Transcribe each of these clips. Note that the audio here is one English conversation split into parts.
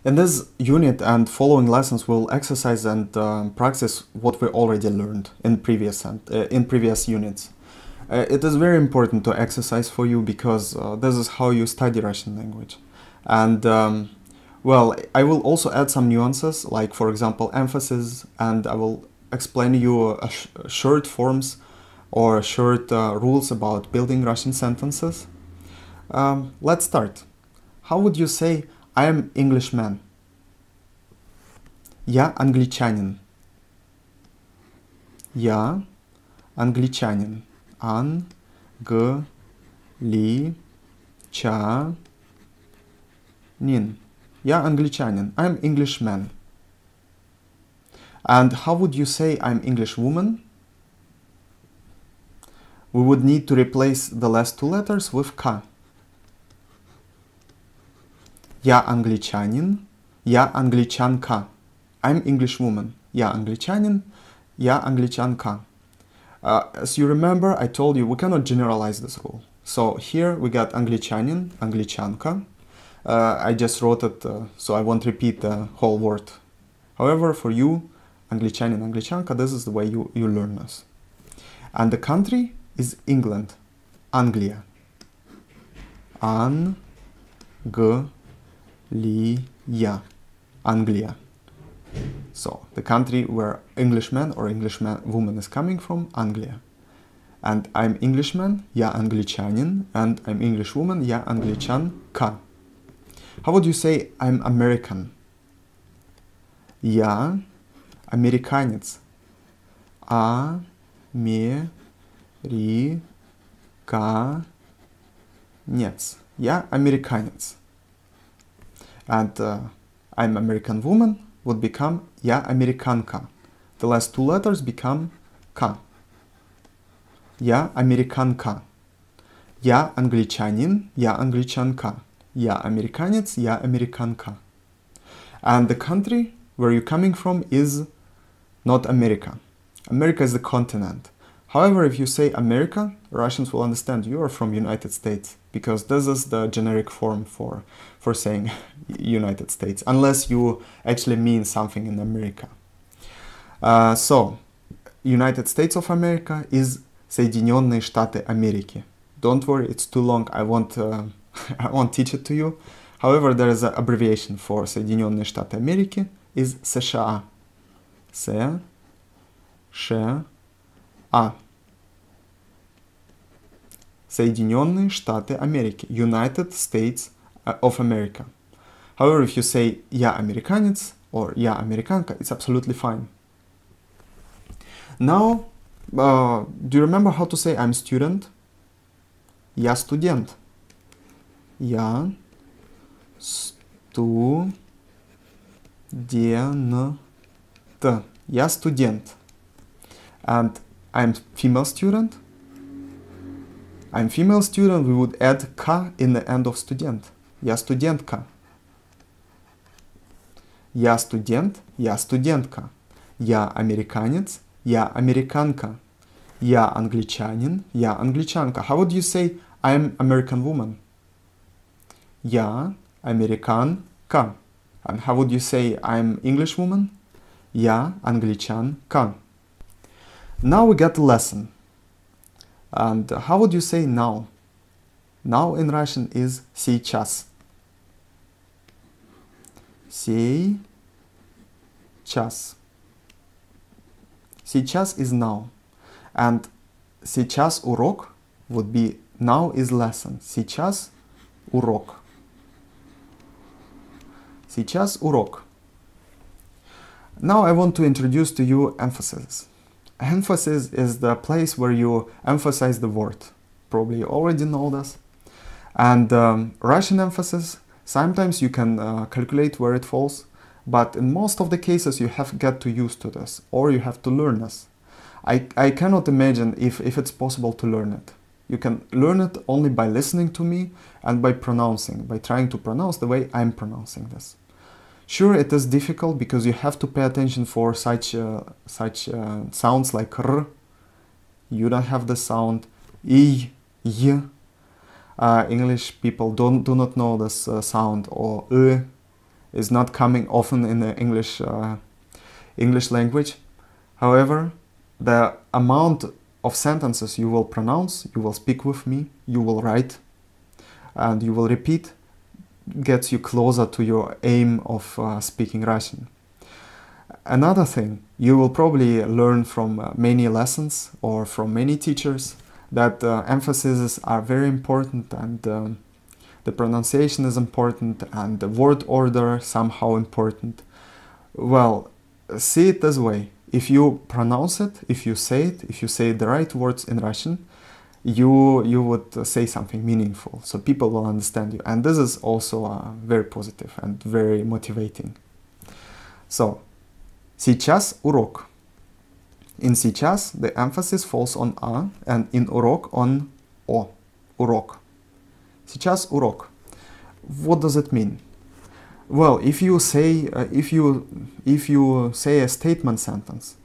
In this unit and following lessons, we'll exercise and practice what we already learned in previous units. It is very important to exercise for you because this is how you study Russian language. And well, I will also add some nuances, like for example emphasis, and I will explain you short forms or short rules about building Russian sentences. Let's start. How would you say I am Englishman? Я англичанин. Я англичанин. Англичанин. Я англичанин. I'm Englishman. And how would you say I'm Englishwoman? We would need to replace the last two letters with K. Я англичанин. Я англичанка. I'm Englishwoman. Я англичанин. Я англичанка. As you remember, I told you we cannot generalize this rule. So here we got англичанин, англичанка. I just wrote it, so I won't repeat the whole word. However, for you, англичанин, англичанка, this is the way you learn this. And the country is England, Anglia. Anglia. So, the country where Englishman or Englishwoman is coming from, Anglia. And I'm Englishman, я англичанин, and I'm Englishwoman, я англичанка. How would you say I'm American? Я американец. Американец. Я американец. And I'm American woman would become я американка. The last two letters become К. Я американка. Я англичанин, я англичанка. Я американец, я американка. And the country where you're coming from is not America. America is the continent. However, if you say America, Russians will understand you are from United States, because this is the generic form for saying United States, unless you actually mean something in America. So, United States of America is Соединенные Штаты Америки. Don't worry, it's too long, I won't teach it to you. However, there is an abbreviation for Соединенные Штаты Америки is США. США. Соединенные Штаты Америки. United States of America. However, if you say я американец or я американка, it's absolutely fine. Now, do you remember how to say I'm student? Я студент. Я студент. Я студент. And I'm female student. I'm female student, we would add K in the end of student. Я студентка. Я студент, я студентка. Я американец, я американка. Я англичанин, я англичанка. How would you say I'm American woman? Я американка. And how would you say I'm English woman? Я англичанка. Now we got a lesson. And how would you say now? Now in Russian is сейчас. Сейчас. Сейчас is now. And сейчас урок would be now is lesson. Сейчас урок. Сейчас урок. Now I want to introduce to you emphasis. Emphasis is the place where you emphasize the word. Probably you already know this. And Russian emphasis, sometimes you can calculate where it falls, but in most of the cases you have got to use to this, or you have to learn this. I cannot imagine if it's possible to learn it. You can learn it only by listening to me and by pronouncing, by trying to pronounce the way I'm pronouncing this. Sure, it is difficult because you have to pay attention for such sounds like r. You don't have the sound y. English people do not know this sound, or is not coming often in the English language. However, the amount of sentences you will pronounce, you will speak with me, you will write, and you will repeat, gets you closer to your aim of speaking Russian. Another thing, you will probably learn from many lessons or from many teachers that emphases are very important, and the pronunciation is important, and the word order somehow important. Well, see it this way. If you pronounce it, if you say the right words in Russian, you would say something meaningful, so people will understand you. And this is also very positive and very motivating. So, сейчас урок. In сейчас, the emphasis falls on a, and in урок on o. Урок. Сейчас урок. What does it mean? Well, if you say a statement sentence,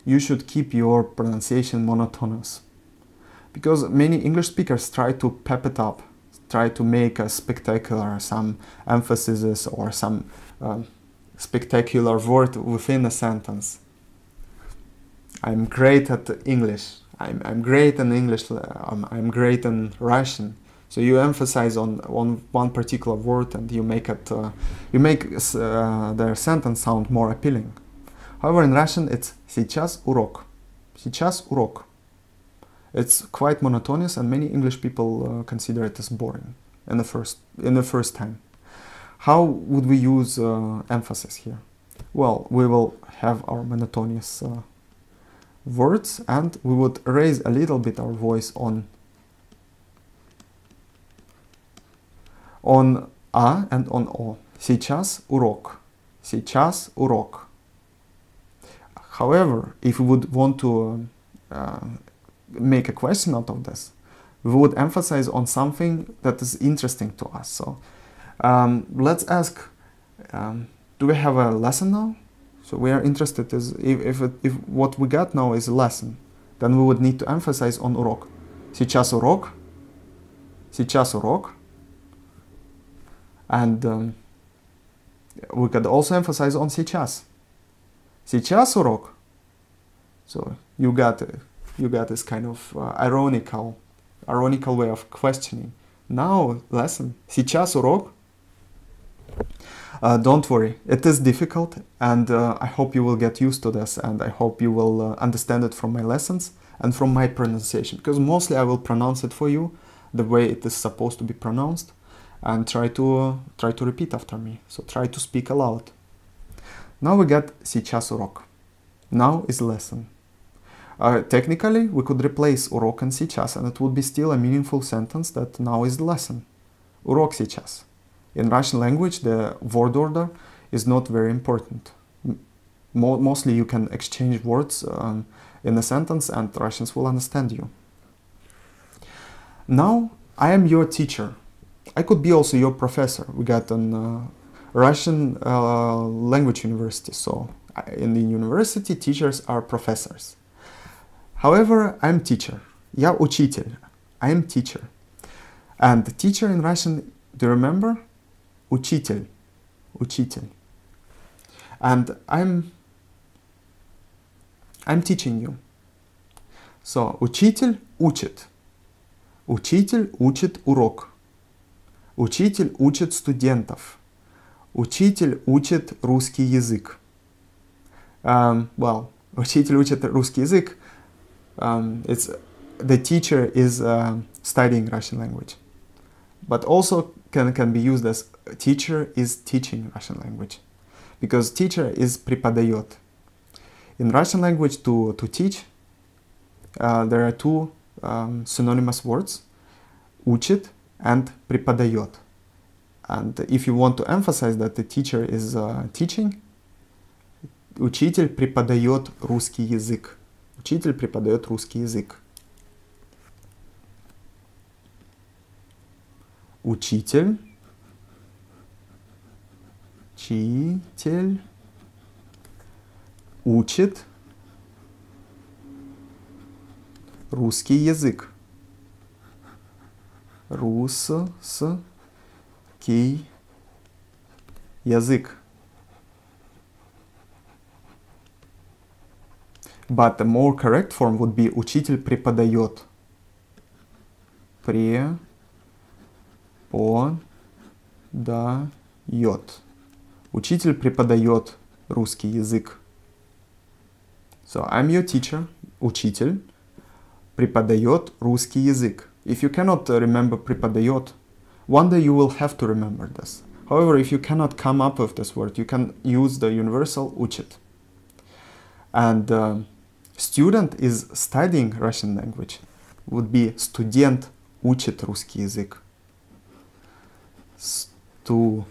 you should keep your pronunciation monotonous, because many English speakers try to pep it up, try to make a spectacular, some emphasis or some spectacular word within a sentence. I'm great at English. I'm great in English. I'm great in Russian. So you emphasize on one particular word, and you make the sentence sound more appealing. However, in Russian it's сейчас урок. Сейчас урок. It's quite monotonous, and many English people consider it as boring in the first time. How would we use emphasis here? Well, we will have our monotonous words, and we would raise a little bit our voice on a and on o. Сейчас урок. Сейчас урок. However, if we would want to make a question out of this, we would emphasize on something that is interesting to us. So let's ask, do we have a lesson now? So we are interested if what we got now is a lesson, then we would need to emphasize on урок. Сейчас урок. Сейчас урок. And we could also emphasize on сейчас. Сейчас урок. So you got this kind of ironical way of questioning. Now lesson. Сейчас урок. Don't worry, it is difficult, and I hope you will get used to this, and I hope you will understand it from my lessons and from my pronunciation, because mostly I will pronounce it for you the way it is supposed to be pronounced, and try to repeat after me. So try to speak aloud. Now we get сейчас урок. Now is lesson. Technically, we could replace урок and сейчас, and it would be still a meaningful sentence that now is the lesson. Урок сейчас. In Russian language, the word order is not very important. Mostly you can exchange words in a sentence, and Russians will understand you. Now, I am your teacher. I could be also your professor. We got an Russian language university, so in the university, teachers are professors. However, I'm teacher. Я учитель. I am teacher. And teacher in Russian, do you remember? Учитель. Учитель. And I'm teaching you. So, учитель учит. Учитель учит урок. Учитель учит студентов. Учитель учит русский язык. Well, учитель учит русский язык. The teacher is studying Russian language. But also can be used as teacher is teaching Russian language. Because teacher is преподает. In Russian language, to teach, there are two synonymous words, учит and преподает. And if you want to emphasize that the teacher is teaching, учитель преподает русский язык. Учитель преподает русский язык. Учитель учит русский язык. Русский язык. But the more correct form would be учитель преподает. Преподает. Учитель преподает русский язык. So, I'm your teacher. Учитель преподает русский язык. If you cannot remember преподает, one day you will have to remember this. However, if you cannot come up with this word, you can use the universal учит. And student is studying Russian language. Would be студент учит русский язык. Студент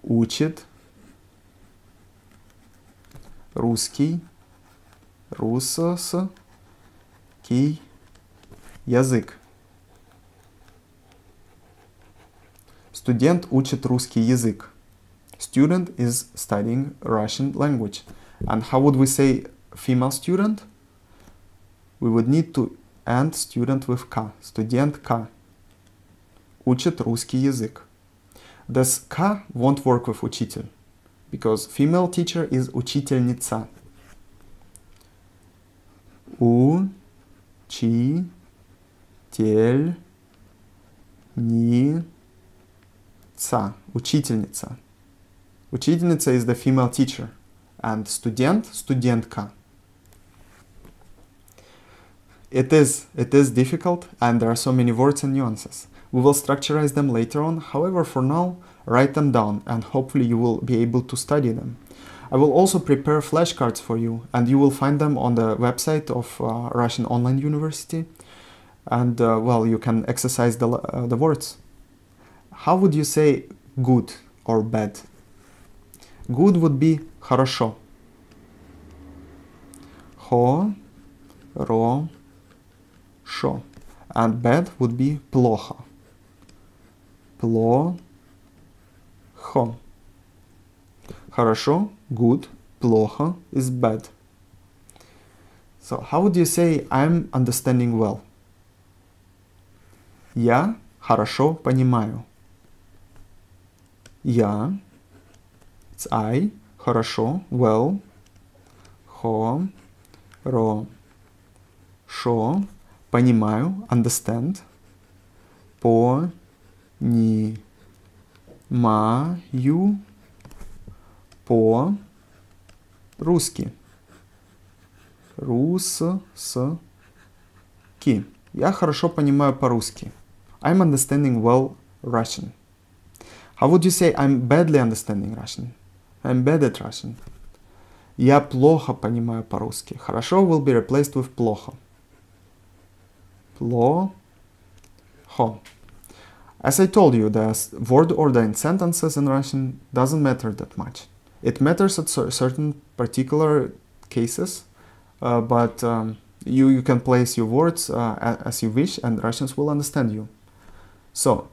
учит русский язык. Студент учит русский язык. Student is studying Russian language. And how would we say female student? We would need to end student with K. Студентка учит русский язык. This K won't work with учитель, because female teacher is учительница. Учительница. Учительница is the female teacher. And студент, студентка. It is difficult, and there are so many words and nuances. We will structurize them later on. However, for now, write them down, and hopefully you will be able to study them. I will also prepare flashcards for you, and you will find them on the website of Russian Online University. And well, you can exercise the words. How would you say good or bad? Good would be хорошо. Хорошо. And bad would be плохо. Плохо. Хорошо, good, плохо is bad. So how would you say I'm understanding well? Я хорошо понимаю. Я, it's I, хорошо, well, хорошо, понимаю, understand, понимаю, по-русски. Русски. Я хорошо понимаю по-русски. I'm understanding well Russian. How would you say I'm badly understanding Russian? I'm bad at Russian. Я плохо понимаю по-русски. Хорошо will be replaced with плохо. Плохо. As I told you, the word order in sentences in Russian doesn't matter that much. It matters at certain particular cases, but you can place your words as you wish, and Russians will understand you. So,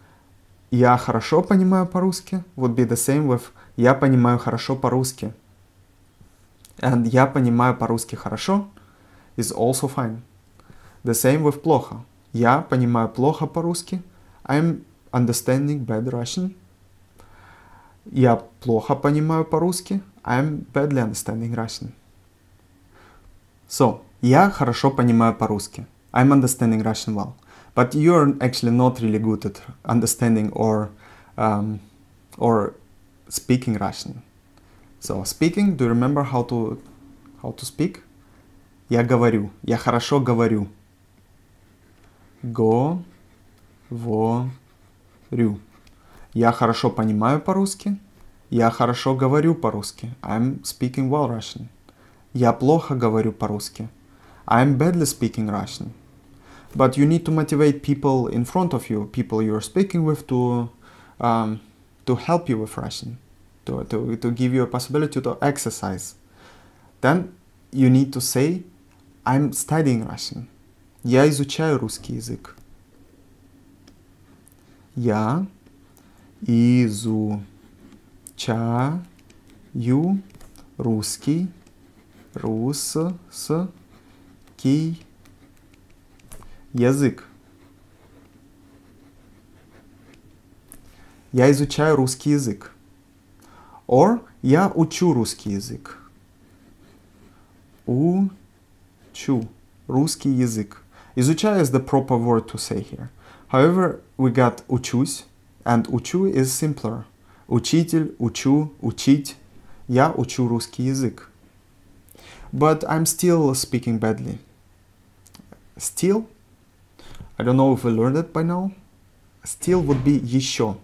я хорошо понимаю по-русски would be the same with я понимаю хорошо по-русски. And я понимаю по-русски хорошо is also fine. The same with плохо. Я понимаю плохо по-русски. I'm understanding bad Russian. Я плохо понимаю по-русски. I'm badly understanding Russian. So, я хорошо понимаю по-русски. I'm understanding Russian well. But you're actually not really good at understanding or speaking Russian. So, speaking, do you remember how to speak? Я говорю. Я хорошо говорю. Говорю. Я хорошо понимаю по-русски. Я хорошо говорю по-русски. I'm speaking well Russian. Я плохо говорю по-русски. I'm badly speaking Russian. But you need to motivate people in front of you, people you're speaking with, to help you with Russian, to give you a possibility to exercise. Then you need to say, I'm studying Russian. Я изучаю русский язык. Я изучаю русский язык. Я изучаю русский язык. Or я учу русский язык. Учу. Русский язык. Изучаю is the proper word to say here. However, we got учусь, and учу is simpler. Учитель, учу, учить. Я учу русский язык. But I'm still speaking badly. Still? I don't know if we learned it by now. Still would be еще.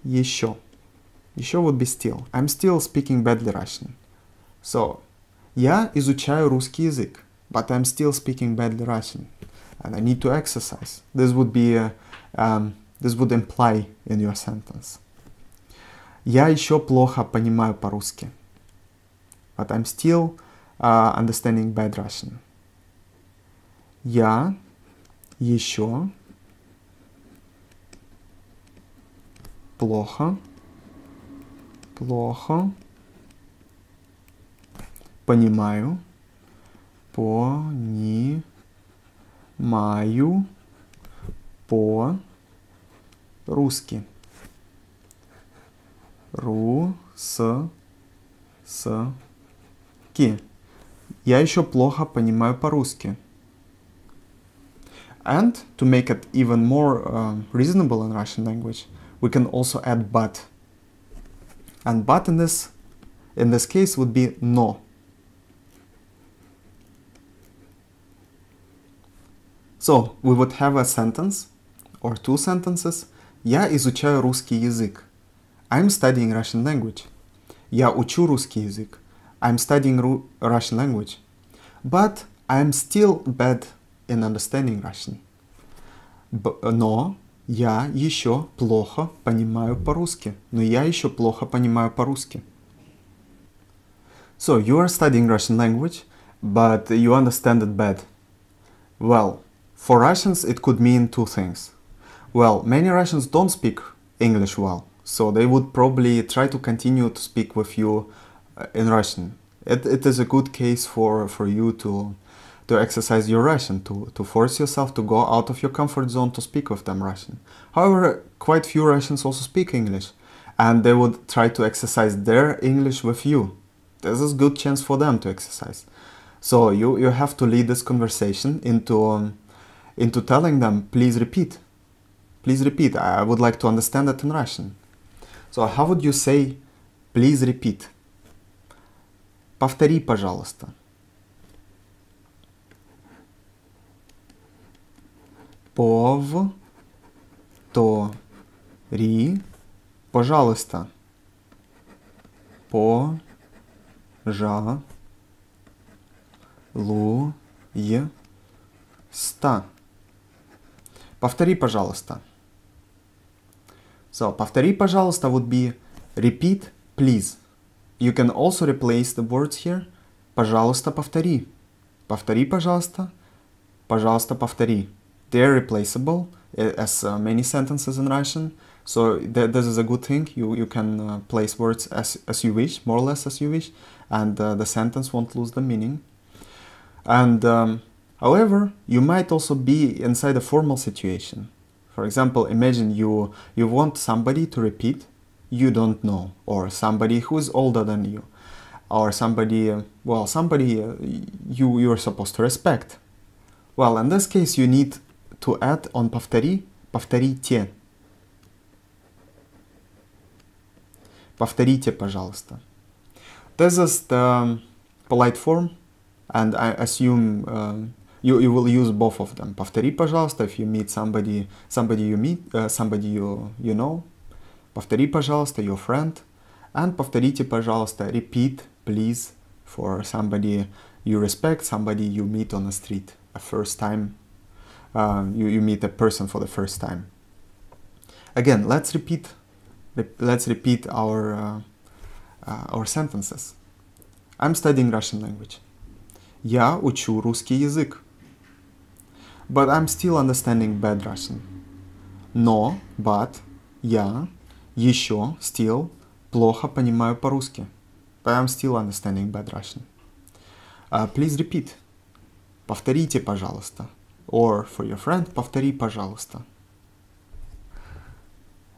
Еще. Еще would be still. I'm still speaking badly Russian. So, я изучаю русский язык, but I'm still speaking badly Russian, and I need to exercise. This would be, this would imply in your sentence. Я еще плохо понимаю по-русски, but I'm still understanding bad Russian. Я еще плохо понимаю по-русски. Я еще плохо понимаю по-русски. And to make it even more reasonable in Russian language, we can also add but. And but in this case would be no. So we would have a sentence or two sentences. Я изучаю русский язык. I'm studying Russian language. Я учу русский язык. I'm studying Russian language. But I'm still bad in understanding Russian. Но я еще плохо понимаю по-русски. Но я еще плохо понимаю по-русски. So you are studying Russian language, but you understand it bad. Well, for Russians it could mean two things. Well, many Russians don't speak English well, so they would probably try to continue to speak with you in Russian. It is a good case for you to exercise your Russian, to force yourself to go out of your comfort zone to speak with them Russian. However, quite few Russians also speak English, and they would try to exercise their English with you. This is a good chance for them to exercise. So you have to lead this conversation into telling them, please repeat. Please repeat. I would like to understand that in Russian. So how would you say, please repeat? Повтори, пожалуйста. Повтори, пожалуйста. Пожалуйста. Повтори, пожалуйста. So, повтори, пожалуйста would be repeat, please. You can also replace the words here. Пожалуйста, повтори. Повтори, пожалуйста. Пожалуйста, повтори. They are replaceable as many sentences in Russian. So this is a good thing. You can place words as you wish, more or less as you wish, and the sentence won't lose the meaning. And however, you might also be inside a formal situation. For example, imagine you want somebody to repeat you don't know, or somebody who is older than you, or somebody you're supposed to respect. Well, in this case, you need to add on повтори, повторите. Повторите, пожалуйста. This is the polite form, and I assume you will use both of them. Повтори, пожалуйста, if you meet somebody you know. Повтори, пожалуйста, your friend. And повторите, пожалуйста, repeat, please, for somebody you respect, somebody you meet on the street a first time. You meet a person for the first time. Again, let's repeat our sentences. I'm studying Russian language. Я учу русский язык. But I'm still understanding bad Russian. Но, but, я еще, still, плохо понимаю по-русски. But I'm still understanding bad Russian. Please repeat. Повторите, пожалуйста. Or for your friend, повтори, пожалуйста.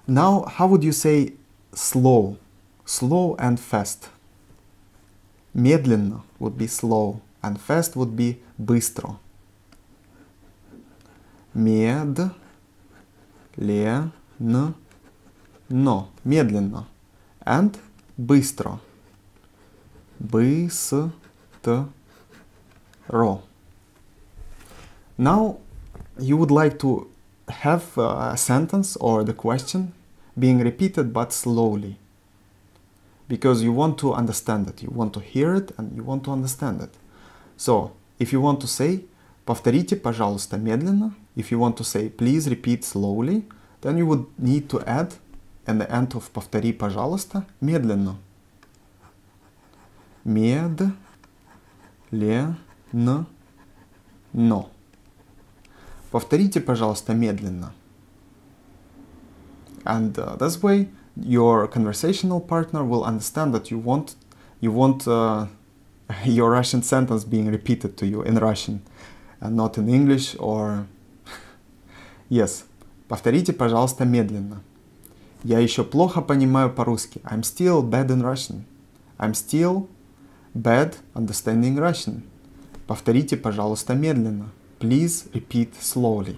Now, how would you say slow? slow and fast. Медленно would be slow, and fast would be быстро. Медленно. Медленно. And быстро. Быстро. Now you would like to have a sentence or the question being repeated but slowly. Because you want to understand it, you want to hear it and you want to understand it. So, if you want to say повторите, пожалуйста, медленно, if you want to say please repeat slowly, then you would need to add at the end of повтори, пожалуйста, медленно. Медленно. Повторите, пожалуйста, медленно. And this way, your conversational partner will understand that you want your Russian sentence being repeated to you in Russian and not in English or... Yes. Повторите, пожалуйста, медленно. Я еще плохо понимаю по-русски. I'm still bad in Russian. I'm still bad understanding Russian. Повторите, пожалуйста, медленно. Please repeat slowly.